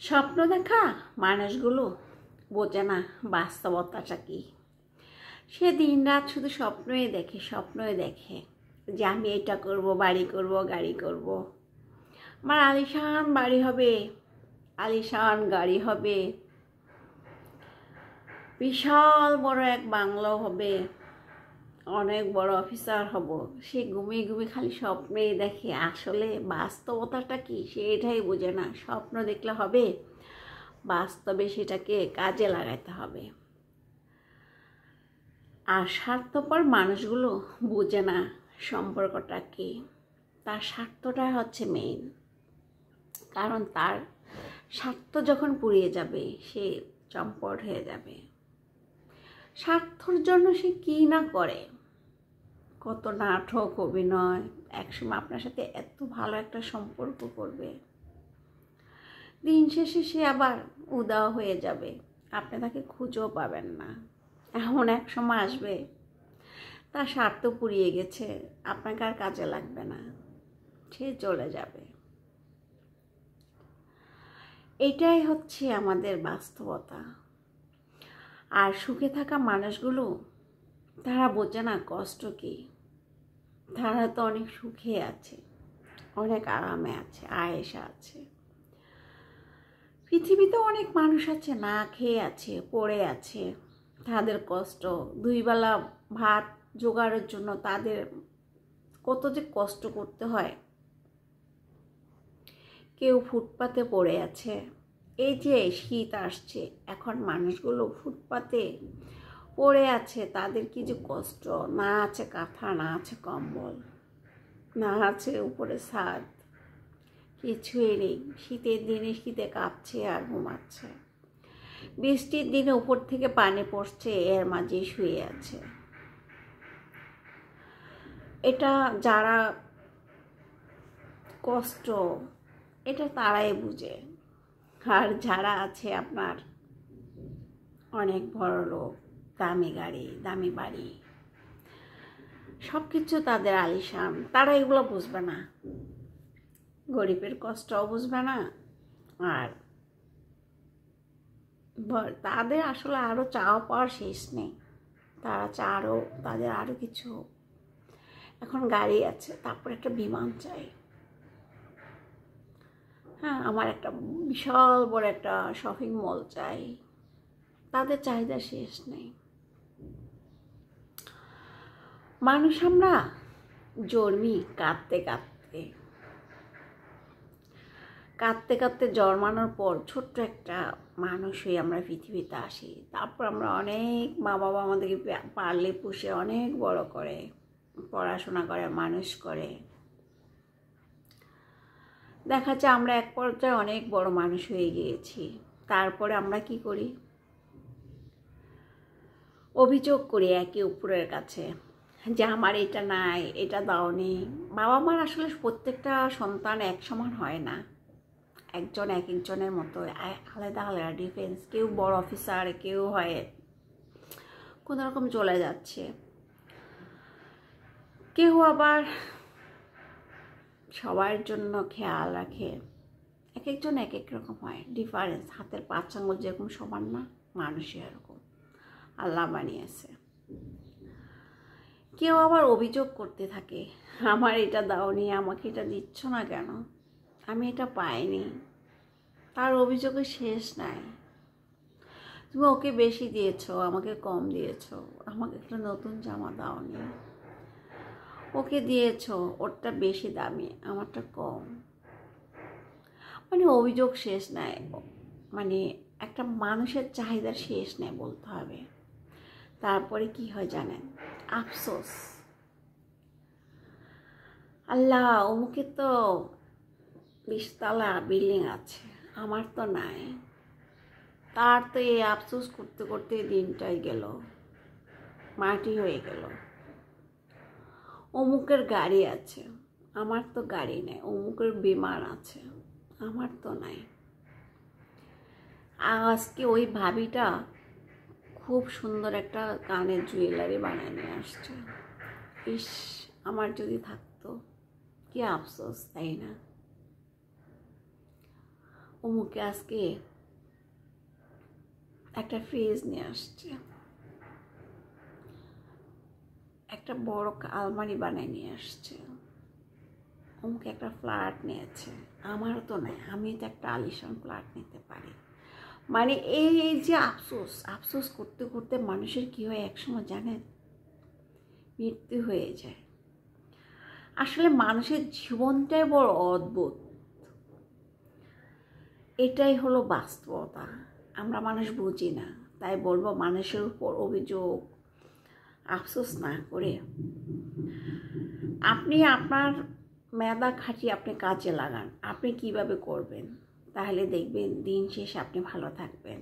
স্বপ্ন দেখা মানুষগুলো বোঝে না বাস্তবতাটা কি। সে দিনরাত শুধু স্বপ্নই দেখে যে আমি এটা করব, বাড়ি করব, গাড়ি করব, আমার আলিশান বাড়ি হবে, আলিশান গাড়ি হবে, বিশাল বড় এক বাংলো হবে, অনেক বড় অফিসার হব। সে ঘুমিয়ে ঘুমিয়ে খালি স্বপ্নেই দেখে, আসলে বাস্তবতাটা কি সে এটাই বোঝে না। স্বপ্ন দেখলে হবে, বাস্তবে সেটাকে কাজে লাগাতে হবে। আর স্বার্থপর মানুষগুলো বোঝে না সম্পর্কটা কি। তার স্বার্থটাই হচ্ছে মেইন, কারণ তার স্বার্থ যখন পুড়িয়ে যাবে সে চম্পট হয়ে যাবে। স্বার্থর জন্য সে কি না করে, কত নাটক, অভিনয়। একসময় আপনার সাথে এত ভালো একটা সম্পর্ক করবে, দিন শেষে সে আবার উদাও হয়ে যাবে, আপনি তাকে খুঁজেও পাবেন না। এমন এক সময় আসবে তার স্বার্থ পুড়িয়ে গেছে, আপনাকে আর কাজে লাগবে না, সে চলে যাবে। এটাই হচ্ছে আমাদের বাস্তবতা। আর সুখে থাকা মানুষগুলো তারা বোঝে না কষ্ট কি। তারা তো অনেক সুখে আছে, অনেক আরামে আছে, আয়েশা আছে। পৃথিবীতে অনেক মানুষ আছে না খেয়ে আছে, পড়ে আছে। তাদের কষ্ট, দুই বেলা ভাত জোগাড়ের জন্য তাদের কত যে কষ্ট করতে হয়। কেউ ফুটপাতে পড়ে আছে। এই যে শীত আসছে, এখন মানুষগুলো ফুটপাতে পড়ে আছে, তাদের কি যে কষ্ট। না আছে কাঁথা, না আছে কম্বল, না আছে উপরে ছাদ, কিছুই নেই। শীতের দিনে শীতে কাঁপছে আর ঘুমাচ্ছে, বৃষ্টির দিনে উপর থেকে পানি পড়ছে, এর মাঝে শুয়ে আছে। এটা যারা কষ্ট, এটা তারাই বুঝে। আর যারা আছে আপনার অনেক বড় লোক, দামি গাড়ি, দামি বাড়ি, সব কিছু তাদের আলিশান, তারা এগুলো বুঝবে না। গরিবের কষ্টও বুঝবে না। আর তাদের আসলে আরও চাওয়া পাওয়ার শেষ নেই। তারা তাদের আরও কিছু। এখন গাড়ি আছে, তারপর একটা বিমান চাই। হ্যাঁ, আমার একটা বিশাল বড় একটা শপিং মল চাই। তাদের চাহিদা শেষ নেই। মানুষ আমরা জন্মি কাঁদতে কাঁদতে, কাঁদতে কাঁদতে জন্মানোর পর ছোট্ট একটা মানুষ হয়ে আমরা পৃথিবীতে আসি। তারপর আমরা অনেক মা বাবা আমাদেরকে পারলে পুষে অনেক বড় করে, পড়াশোনা করে, মানুষ করে। দেখা যাচ্ছে আমরা এক পর্যায়ে অনেক বড় মানুষ হয়ে গিয়েছি। তারপরে আমরা কি করি? অভিযোগ করি একে অপরের কাছে যে আমার এটা নাই, এটা দাওনি। বাবা মার আসলে প্রত্যেকটা সন্তান এক সমান হয় না। একজন এক একজনের মতো আলাদা আলাদা ডিফারেন্স। কেউ বড় অফিসার, কেউ হয় কোনো রকম চলে যাচ্ছে, কেউ আবার সবার জন্য খেয়াল রাখে। এক একজন এক এক রকম হয়, ডিফারেন্স। হাতের 5 আঙুল যেরকম সমান না, মানুষই এরকম আল্লাহ বানিয়েছে। কেউ আবার অভিযোগ করতে থাকে, আমার এটা দাওনি, আমাকে এটা দিচ্ছ না কেন, আমি এটা পাইনি। তার অভিযোগের শেষ নাই। তুমি ওকে বেশি দিয়েছো, আমাকে কম দিয়েছো, আমাকে একটা নতুন জামা দাওনি। ওকে দিয়েছো, ওরটা বেশি দামি, আমারটা কম। মানে অভিযোগ শেষ নাই। মানে একটা মানুষের চাহিদা শেষ নেই বলতে হবে। তারপরে কি হয় জানেন? আফসোস। আল্লাহ, অমুকে তো 20 তলা বিল্ডিং আছে, আমার তো নাই। তার তো এই আফসোস করতে করতে দিনটাই গেল, মাটি হয়ে গেল। অমুকের গাড়ি আছে, আমার তো গাড়ি নেই। অমুকের বিমান আছে, আমার তো নাই। আজকে ওই ভাবিটা খুব সুন্দর একটা কানের জুয়েলারি বানিয়ে নিয়ে আসছে। ইস, আমার যদি থাকতো, কি আফসোস, তাই না? অমুকে আজকে একটা ফ্রিজ নিয়ে আসছে, একটা বড় আলমারি বানিয়ে নিয়ে আসছে, অমুকে একটা ফ্ল্যাট নিয়েছে, আমারও তো নাই, আমি তো একটা আলিশান ফ্ল্যাট নিতে পারি। মানে এই যে আফসোস আফসোস করতে করতে মানুষের কি হয় একসময় জানেন, মৃত্যু হয়ে যায়। আসলে মানুষের জীবনটাই বড় অদ্ভুত, এটাই হলো বাস্তবতা। আমরা মানুষ বুঝি না, তাই বলবো মানুষের উপর অভিযোগ আফসোস না করে আপনি আপনার মেধা খাটিয়ে আপনি কাজে লাগান। আপনি কিভাবে করবেন, তাহলে দেখবেন দিন শেষে আপনি ভালো থাকবেন।